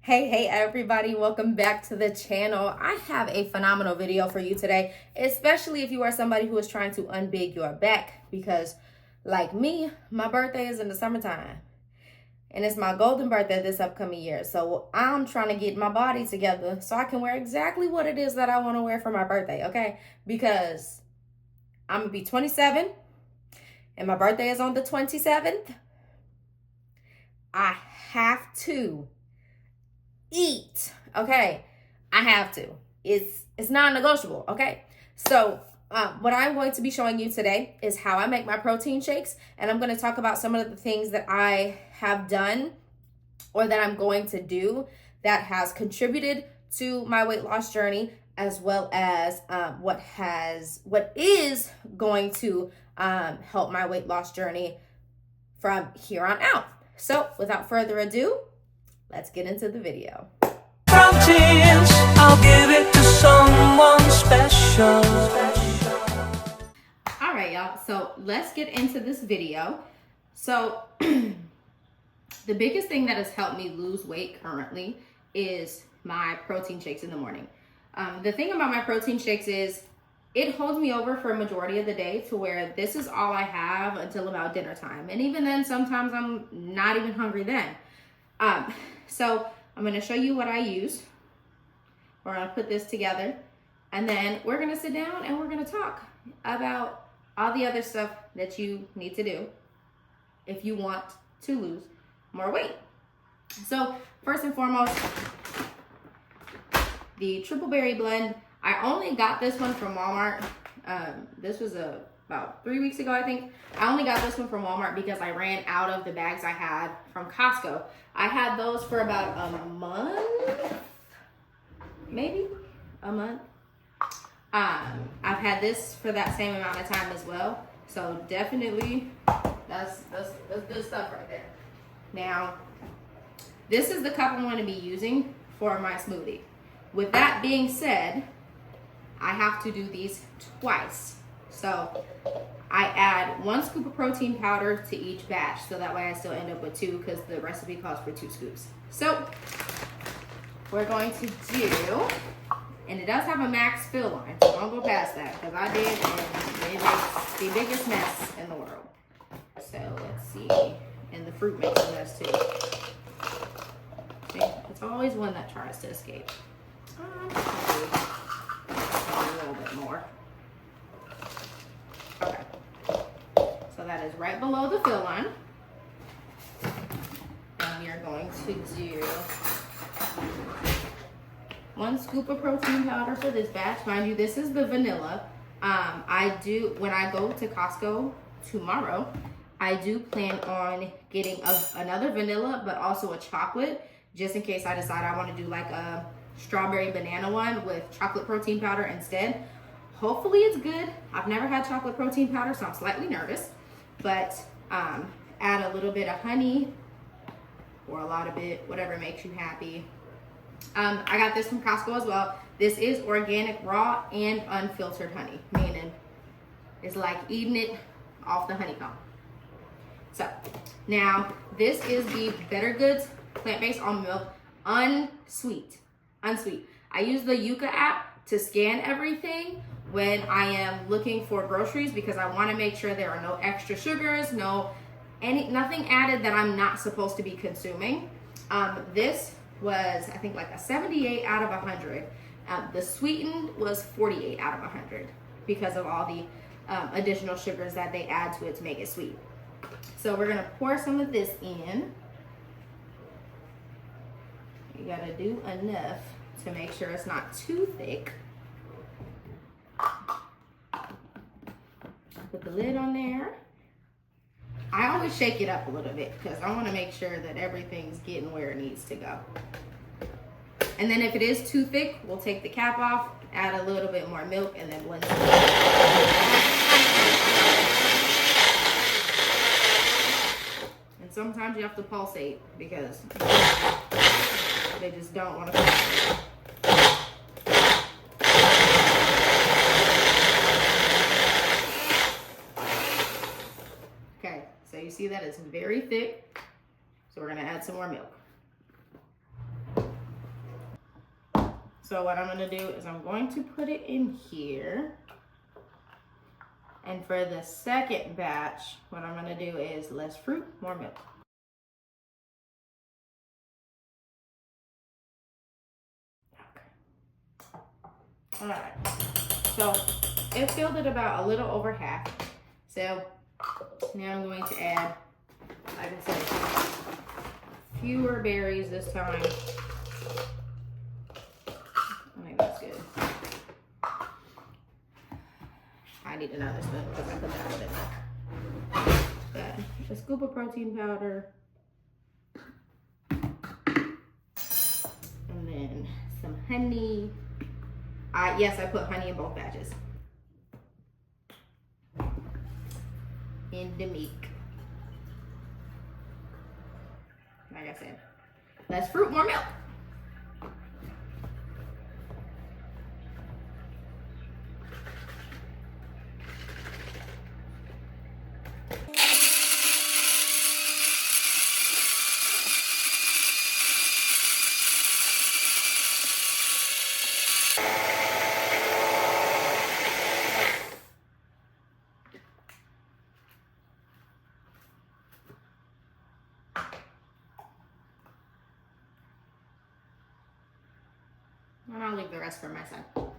Hey everybody, welcome back to the channel. I have a phenomenal video for you today, especially if you are somebody who is trying to unbig your back, because like me, my birthday is in the summertime and it's my golden birthday this upcoming year. So I'm trying to get my body together so I can wear exactly what it is that I want to wear for my birthday, okay? Because I'm gonna be 27 and my birthday is on the 27th. I have to eat, okay? I have to. It's non-negotiable, okay? So what I'm going to be showing you today is how I make my protein shakes, and I'm going to talk about some of the things that I have done or that I'm going to do that has contributed to my weight loss journey, as well as what is going to help my weight loss journey from here on out. So without further ado, let's get into the video. Proteins, I'll give it to someone special. All right, y'all. So let's get into this video. So the biggest thing that has helped me lose weight currently is my protein shakes in the morning. The thing about my protein shakes is it holds me over for a majority of the day to where this is all I have until about dinner time. And even then, sometimes I'm not even hungry then. So I'm going to show you what I use. We're going to put this together, and then we're going to sit down and we're going to talk about all the other stuff that you need to do if you want to lose more weight. So first and foremost, the triple berry blend. I only got this one from Walmart. This was about 3 weeks ago, I think. I only got this one from Walmart because I ran out of the bags I had from Costco. I had those for about a month, maybe a month. I've had this for that same amount of time as well. So definitely, that's good stuff right there. Now, this is the cup I'm going to be using for my smoothie. With that being said, I have to do these twice. So I add 1 scoop of protein powder to each batch, so that way I still end up with 2 because the recipe calls for 2 scoops. So we're going to do, and it does have a max fill line, so don't go past that because I did, and it makes the biggest mess in the world. So let's see, and the fruit makes a mess too. See, it's always one that tries to escape. A little bit more. Okay, so that is right below the fill line, and we are going to do 1 scoop of protein powder for this batch. Mind you, this is the vanilla. When I go to Costco tomorrow, I do plan on getting another vanilla, but also a chocolate, just in case I decide I want to do like a strawberry banana one with chocolate protein powder instead. Hopefully it's good. I've never had chocolate protein powder, so I'm slightly nervous, but add a little bit of honey or a lot of it, whatever makes you happy. I got this from Costco as well. This is organic, raw, and unfiltered honey, meaning it's like eating it off the honeycomb. So now this is the Better Goods plant-based almond milk, unsweet. I use the Yuka app to scan everything when I am looking for groceries because I want to make sure there are no extra sugars, nothing added that I'm not supposed to be consuming. This was, I think, like a 78 out of 100. The sweetened was 48 out of 100 because of all the additional sugars that they add to it to make it sweet. So we're gonna pour some of this in. You gotta do enough to make sure it's not too thick. Put the lid on there. I always shake it up a little bit because I want to make sure that everything's getting where it needs to go. And then if it is too thick, we'll take the cap off, add a little bit more milk, and then blend it. And sometimes you have to pulsate because they just don't want to. Okay, so you see that it's very thick. So we're gonna add some more milk. So what I'm gonna do is I'm going to put it in here. And for the second batch, what I'm gonna do is less fruit, more milk. Okay. All right. So it filled it about a little over half. So now I'm going to add, like I said, fewer berries this time. I think that's good. I need another spoon because I put that in there. But a scoop of protein powder. And then some honey. Yes, I put honey in both batches. In the milk. Like I said, less fruit, more milk. And I'll leave the rest for my son. So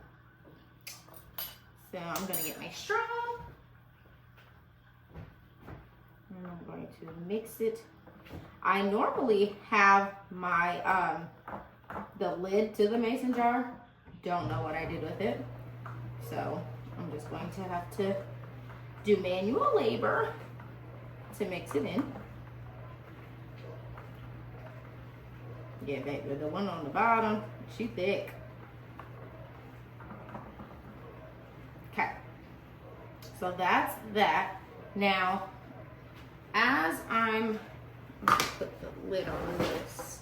I'm gonna get my straw. And I'm going to mix it. I normally have my, the lid to the mason jar. Don't know what I did with it. So I'm just going to have to do manual labor to mix it in. Yeah, baby, the one on the bottom, she thick. Okay, so that's that. Now, as I'm gonna put the lid on this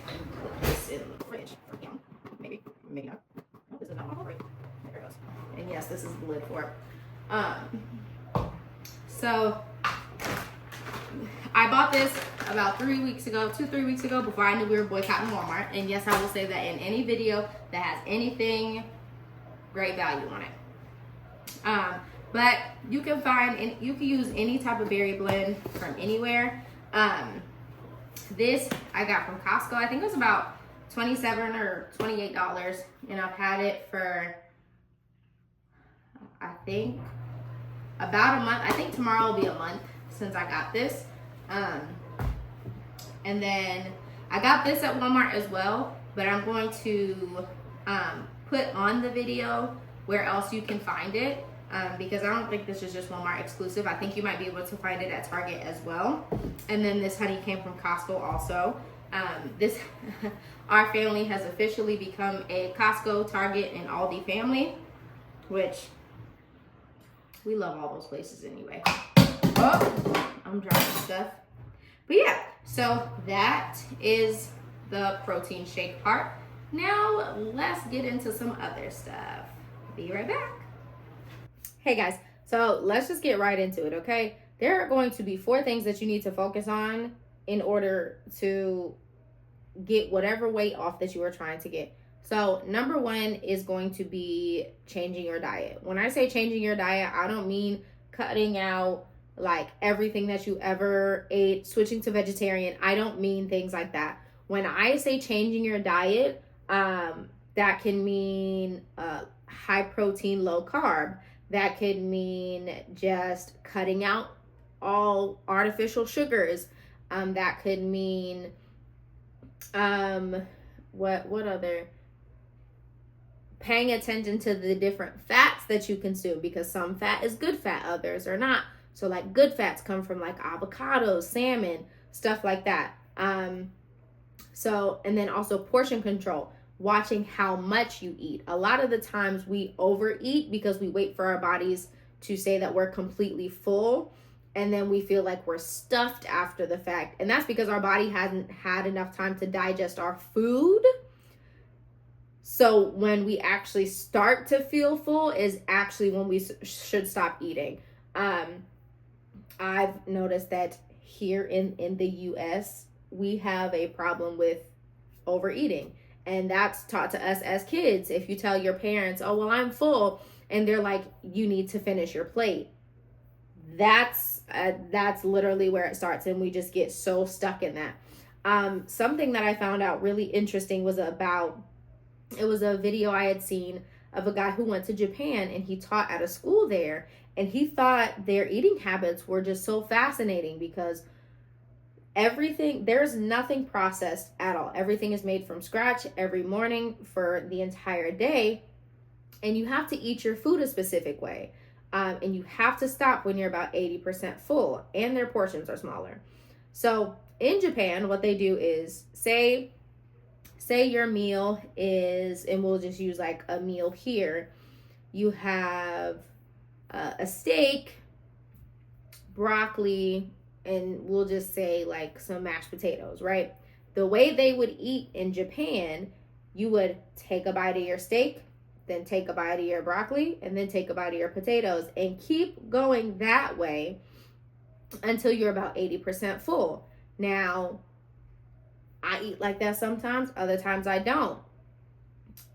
and put this in the fridge for him, maybe not. Oh, this is not my right. There it goes. And yes, this is the lid for it. So I bought this about 3 weeks ago, 2-3 weeks ago, before I knew we were boycotting Walmart. And yes, I will say that in any video that has anything, great value on it. But you can find, and you can use any type of berry blend from anywhere. This I got from Costco. I think it was about $27 or $28, and I've had it for, I think, about a month. I think tomorrow will be a month since I got this. And then I got this at Walmart as well, but I'm going to put on the video where else you can find it, because I don't think this is just Walmart exclusive. I think you might be able to find it at Target as well. And then this honey came from Costco also. This our family has officially become a Costco, Target, and Aldi family, which we love all those places anyway. Oh, I'm dropping stuff. But yeah, so that is the protein shake part. Now let's get into some other stuff. Be right back. Hey guys, so let's just get right into it, okay? There are going to be 4 things that you need to focus on in order to get whatever weight off that you are trying to get. So number 1 is going to be changing your diet. When I say changing your diet, I don't mean cutting out like everything that you ever ate, switching to vegetarian. I don't mean things like that. When I say changing your diet, that can mean high protein, low carb. That could mean just cutting out all artificial sugars. That could mean what other? Paying attention to the different fats that you consume, because some fat is good fat, others are not. So like good fats come from like avocados, salmon, stuff like that. So, and then also portion control, watching how much you eat. A lot of the times we overeat because we wait for our bodies to say that we're completely full, and then we feel like we're stuffed after the fact. And that's because our body hasn't had enough time to digest our food. So when we actually start to feel full is actually when we should stop eating. I've noticed that here in the US, we have a problem with overeating. And that's taught to us as kids. If you tell your parents, oh, well, I'm full, and they're like, you need to finish your plate. That's literally where it starts. And we just get so stuck in that. Something that I found out really interesting was it was a video I had seen of a guy who went to Japan, and he taught at a school there, and he thought their eating habits were just so fascinating because there's nothing processed at all. Everything is made from scratch every morning for the entire day, and you have to eat your food a specific way, and you have to stop when you're about 80% full, and their portions are smaller. So in Japan, what they do is say your meal is, and we'll just use like a meal here, you have a steak, broccoli, and we'll just say like some mashed potatoes, right? The way they would eat in Japan, you would take a bite of your steak, then take a bite of your broccoli, and then take a bite of your potatoes, and keep going that way until you're about 80% full. Now, I eat like that sometimes, other times I don't.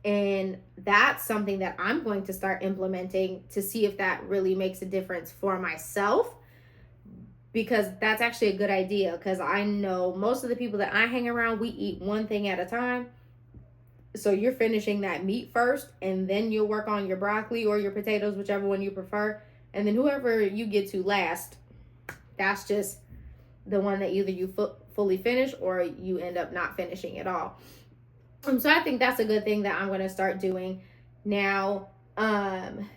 And that's something that I'm going to start implementing to see if that really makes a difference for myself, because that's actually a good idea, because I know most of the people that I hang around, we eat one thing at a time. So you're finishing that meat first, and then you'll work on your broccoli or your potatoes, whichever one you prefer. And then whoever you get to last, that's just the one that either you fully finish or you end up not finishing at all. So I think that's a good thing that I'm going to start doing now.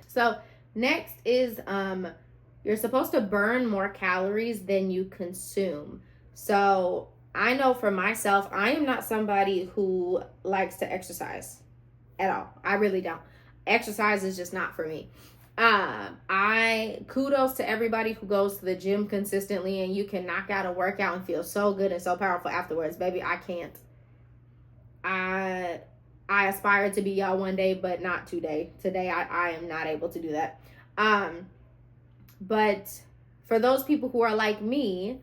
So next is you're supposed to burn more calories than you consume. So I know for myself, I am not somebody who likes to exercise at all. I really don't. Exercise is just not for me. Kudos to everybody who goes to the gym consistently and you can knock out a workout and feel so good and so powerful afterwards. Baby, I can't. I aspire to be y'all one day, but not today. Today, I am not able to do that. But for those people who are like me,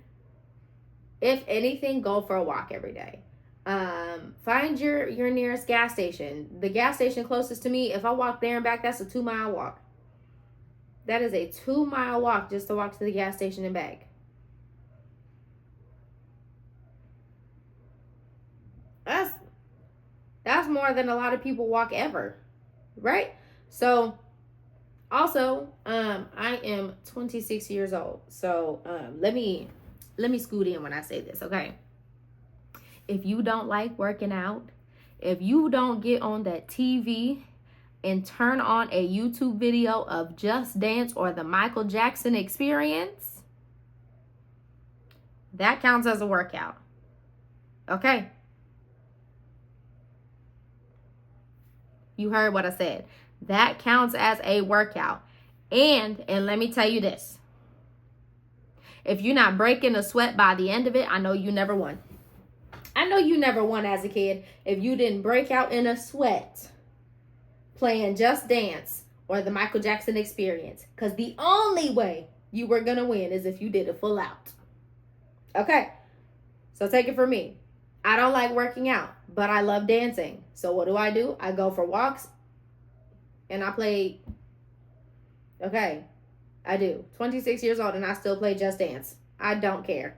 if anything, go for a walk every day. Find your nearest gas station. The gas station closest to me, if I walk there and back, that's a 2-mile walk. That is a 2-mile walk just to walk to the gas station and back. That's more than a lot of people walk ever, right? So also, I am 26 years old. So let me scoot in when I say this, okay? If you don't like working out, if you don't get on that TV and turn on a YouTube video of Just Dance or the Michael Jackson Experience, that counts as a workout. Okay? You heard what I said. That counts as a workout. And let me tell you this. If you're not breaking a sweat by the end of it, I know you never won. I know you never won as a kid if you didn't break out in a sweat playing Just Dance or the Michael Jackson Experience. Because the only way you were going to win is if you did it full out. Okay? So take it from me. I don't like working out, but I love dancing. So what do? I go for walks and I play. Okay, I do. 26 years old and I still play Just Dance. I don't care.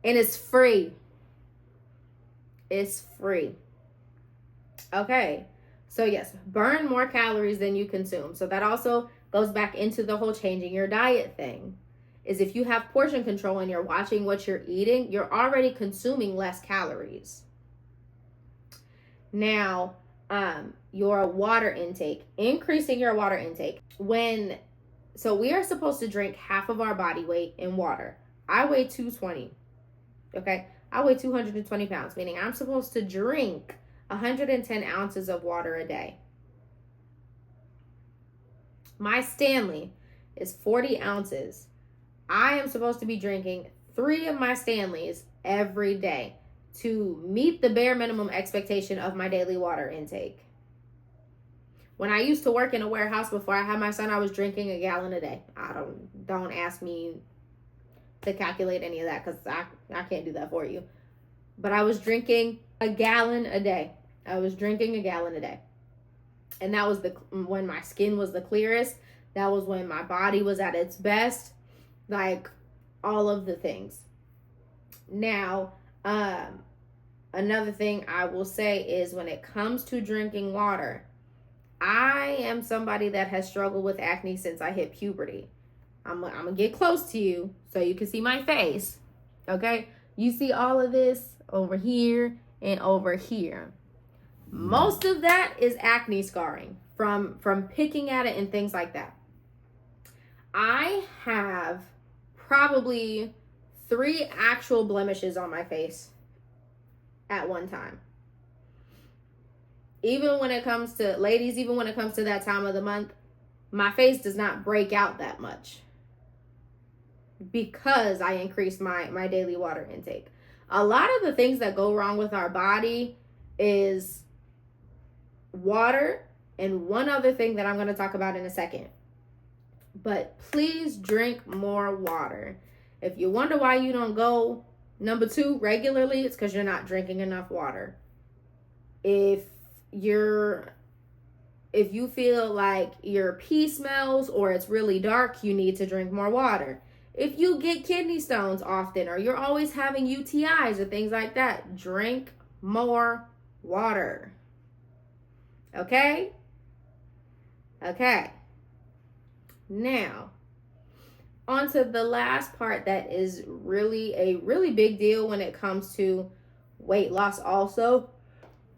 And it's free. It's free. Okay, so yes, burn more calories than you consume. So that also goes back into the whole changing your diet thing. Is if you have portion control and you're watching what you're eating, you're already consuming less calories. Now, your water intake, increasing your water intake. So we are supposed to drink half of our body weight in water. I weigh 220. Okay, I weigh 220 pounds, meaning I'm supposed to drink 110 ounces of water a day. My Stanley is 40 ounces. I am supposed to be drinking 3 of my Stanleys every day to meet the bare minimum expectation of my daily water intake. When I used to work in a warehouse before I had my son, I was drinking a gallon a day. Don't ask me to calculate any of that because I can't do that for you. But I was drinking a gallon a day. I was drinking a gallon a day. And that was when my skin was the clearest. That was when my body was at its best. Like, all of the things. Now, another thing I will say is when it comes to drinking water, I am somebody that has struggled with acne since I hit puberty. I'm gonna get close to you so you can see my face. Okay? You see all of this over here and over here. Most of that is acne scarring from picking at it and things like that. I have probably 3 actual blemishes on my face at one time. Even when it comes to, ladies, even when it comes to that time of the month, my face does not break out that much because I increased my daily water intake. A lot of the things that go wrong with our body is water, and one other thing that I'm going to talk about in a second. But please drink more water. If you wonder why you don't go number 2 regularly, it's because you're not drinking enough water. If you feel like your pee smells or it's really dark, you need to drink more water. If you get kidney stones often or you're always having UTIs or things like that, drink more water. Okay? Okay. Now, on to the last part that is really a really big deal when it comes to weight loss also.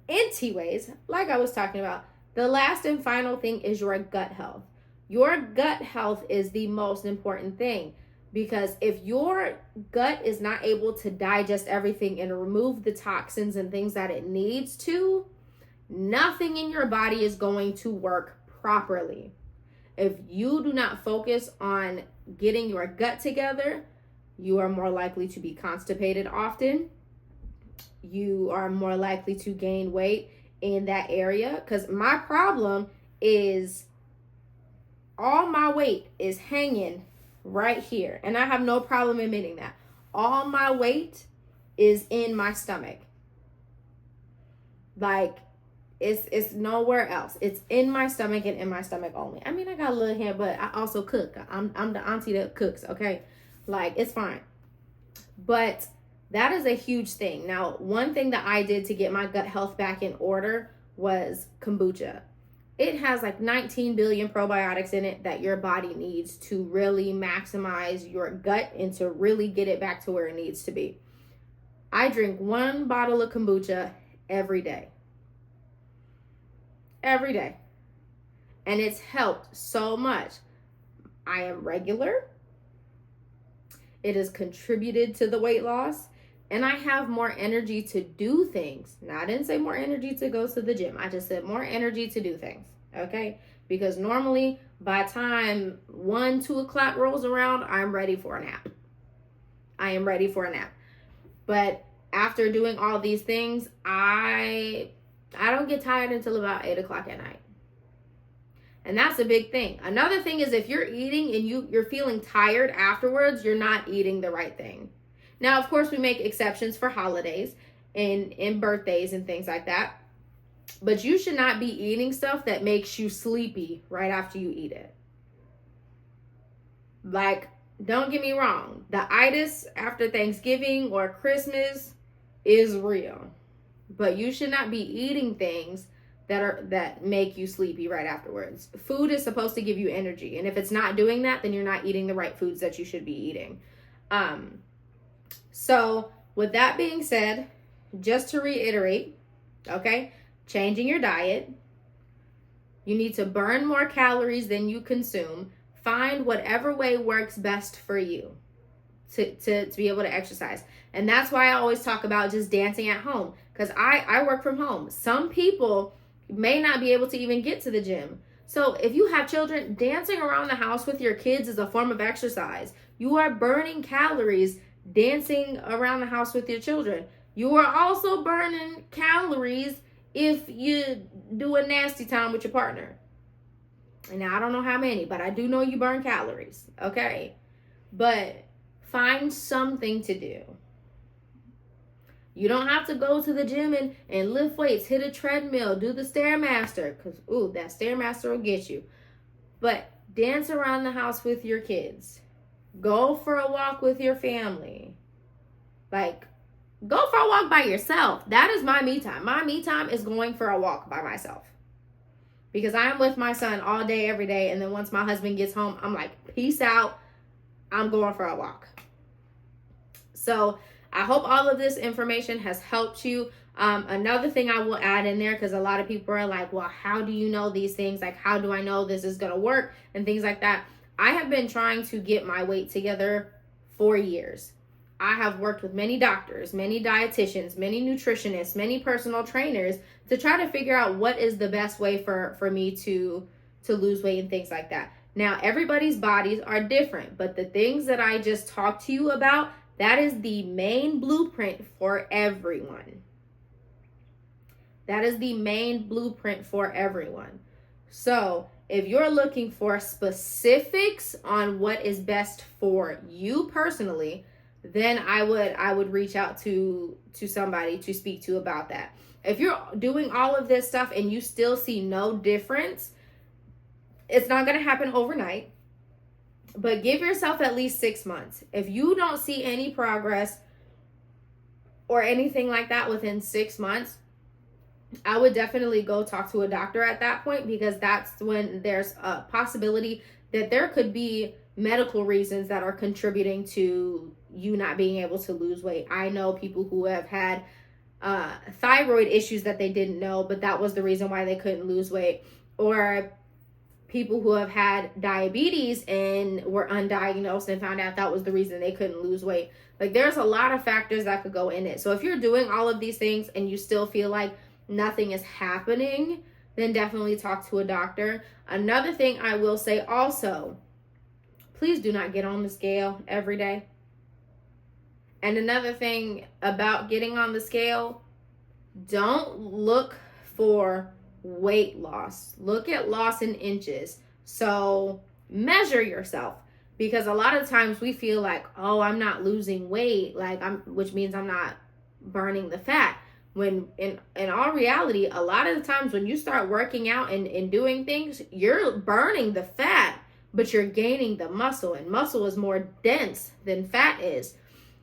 Anyways, like I was talking about, the last and final thing is your gut health. Your gut health is the most important thing, because if your gut is not able to digest everything and remove the toxins and things that it needs to, nothing in your body is going to work properly. If you do not focus on getting your gut together, you are more likely to be constipated often. You are more likely to gain weight in that area, because my problem is all my weight is hanging right here, and I have no problem admitting that. All my weight is in my stomach. Like, it's nowhere else. It's in my stomach and in my stomach only. I mean, I got a little hair, but I also cook. I'm the auntie that cooks, okay? Like, it's fine. But that is a huge thing. Now, one thing that I did to get my gut health back in order was kombucha. It has like 19 billion probiotics in it that your body needs to really maximize your gut and to really get it back to where it needs to be. I drink 1 bottle of kombucha every day. Every day. And it's helped so much. I am regular. It has contributed to the weight loss. And I have more energy to do things. Now, I didn't say more energy to go to the gym. I just said more energy to do things. Okay? Because normally, by the time 1, 2 o'clock rolls around, I'm ready for a nap. I am ready for a nap. But after doing all these things, I don't get tired until about 8 o'clock at night. And that's a big thing. Another thing is, if you're eating and you're feeling tired afterwards, you're not eating the right thing. Now, of course, we make exceptions for holidays and birthdays and things like that. But you should not be eating stuff that makes you sleepy right after you eat it. Like, don't get me wrong. The itis after Thanksgiving or Christmas is real. But you should not be eating things that make you sleepy right afterwards. Food is supposed to give you energy. And if it's not doing that, then you're not eating the right foods that you should be eating. So with that being said, just to reiterate, okay, changing your diet. You need to burn more calories than you consume. Find whatever way works best for you to be able to exercise. And that's why I always talk about just dancing at home, because I work from home. Some people may not be able to even get to the gym. So if you have children, dancing around the house with your kids is a form of exercise. You are burning calories dancing around the house with your children. You are also burning calories if you do a nasty time with your partner. And now I don't know how many, but I do know you burn calories, okay? But find something to do. You don't have to go to the gym and lift weights, hit a treadmill, do the Stairmaster, because, ooh, that Stairmaster will get you. But dance around the house with your kids. Go for a walk with your family. Like, go for a walk by yourself. That is my me time. My me time is going for a walk by myself. Because I am with my son all day, every day. And then once my husband gets home, I'm like, peace out. I'm going for a walk. So I hope all of this information has helped you. Another thing I will add in there, because a lot of people are like, well, how do you know these things? Like, how do I know this is going to work? And things like that. I have been trying to get my weight together for years. I have worked with many doctors, many dietitians, many nutritionists, many personal trainers to try to figure out what is the best way for me to lose weight and things like that. Now, everybody's bodies are different, but the things that I just talked to you about, that is the main blueprint for everyone. That is the main blueprint for everyone. So if you're looking for specifics on what is best for you personally, then I would reach out to somebody to speak to about that. If you're doing all of this stuff and you still see no difference, it's not going to happen overnight. But give yourself at least 6 months. If you don't see any progress or anything like that within 6 months, I would definitely go talk to a doctor at that point, because that's when there's a possibility that there could be medical reasons that are contributing to you not being able to lose weight. I know people who have had thyroid issues that they didn't know, but that was the reason why they couldn't lose weight. Or people who have had diabetes and were undiagnosed and found out that was the reason they couldn't lose weight. Like, there's a lot of factors that could go in it. So if you're doing all of these things and you still feel like nothing is happening, then definitely talk to a doctor. Another thing I will say also, please do not get on the scale every day. And another thing about getting on the scale, don't look for weight loss. Look at loss in inches. So measure yourself, because a lot of times we feel like, oh, I'm not losing weight, which means I'm not burning the fat. When in all reality, a lot of the times when you start working out and doing things, you're burning the fat, but you're gaining the muscle, and muscle is more dense than fat is.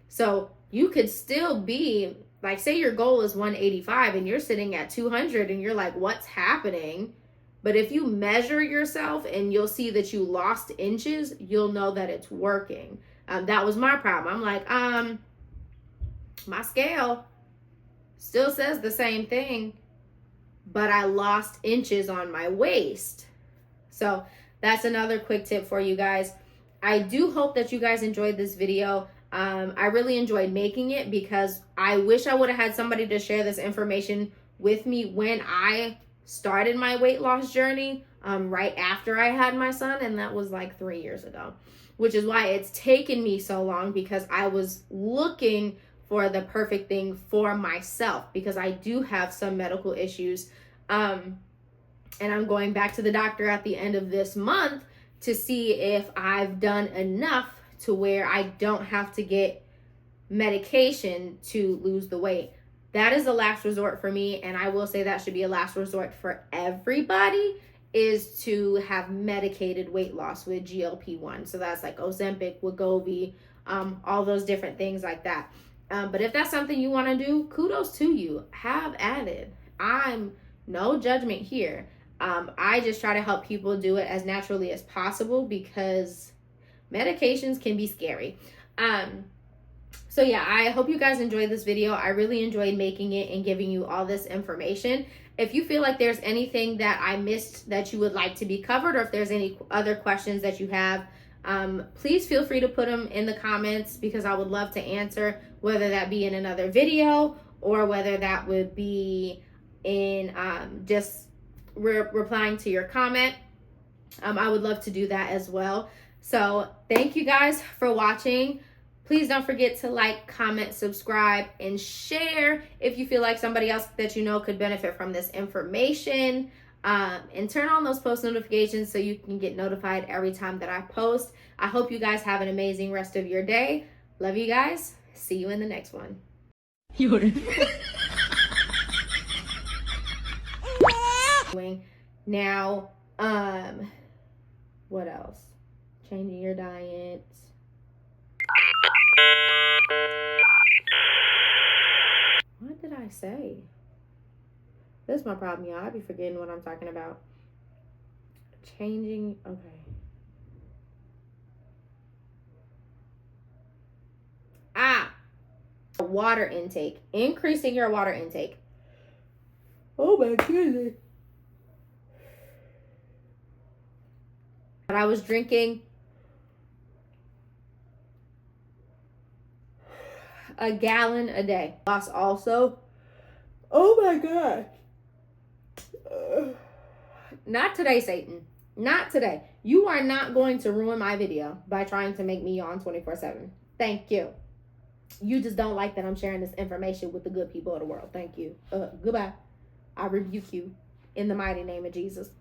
So you could still be, like, say your goal is 185 and you're sitting at 200 and you're like, what's happening? But if you measure yourself and you'll see that you lost inches, you'll know that it's working. That was my problem. I'm like, my scale still says the same thing, but I lost inches on my waist. So that's another quick tip for you guys. I do hope that you guys enjoyed this video. I really enjoyed making it, because I wish I would have had somebody to share this information with me when I started my weight loss journey, right after I had my son, and that was like 3 years ago, which is why it's taken me so long, because I was looking for the perfect thing for myself, because I do have some medical issues. And I'm going back to the doctor at the end of this month to see if I've done enough to where I don't have to get medication to lose the weight. That is a last resort for me, and I will say that should be a last resort for everybody, is to have medicated weight loss with GLP-1. So that's like Ozempic, Wegovy, all those different things like that. But if that's something you want to do, kudos to you. Have at it. I'm no judgment here. I just try to help people do it as naturally as possible, because medications can be scary. So yeah, I hope you guys enjoyed this video. I really enjoyed making it and giving you all this information. If you feel like there's anything that I missed that you would like to be covered, or if there's any other questions that you have, please feel free to put them in the comments, because I would love to answer, whether that be in another video or whether that would be in just replying to your comment. I would love to do that as well. So thank you guys for watching. Please don't forget to like, comment, subscribe, and share if you feel like somebody else that you know could benefit from this information. And turn on those post notifications so you can get notified every time that I post. I hope you guys have an amazing rest of your day. Love you guys. See you in the next one. Now, what else? Changing your diet. What did I say? This is my problem, y'all. I be forgetting what I'm talking about. Changing, okay. Water intake. Increasing your water intake. Oh my goodness. I was drinking a gallon a day. Lost also. Oh my God. Not today, Satan. Not today. You are not going to ruin my video by trying to make me yawn 24/7. Thank you. You just don't like that I'm sharing this information with the good people of the world. Thank you. Goodbye. I rebuke you in the mighty name of Jesus.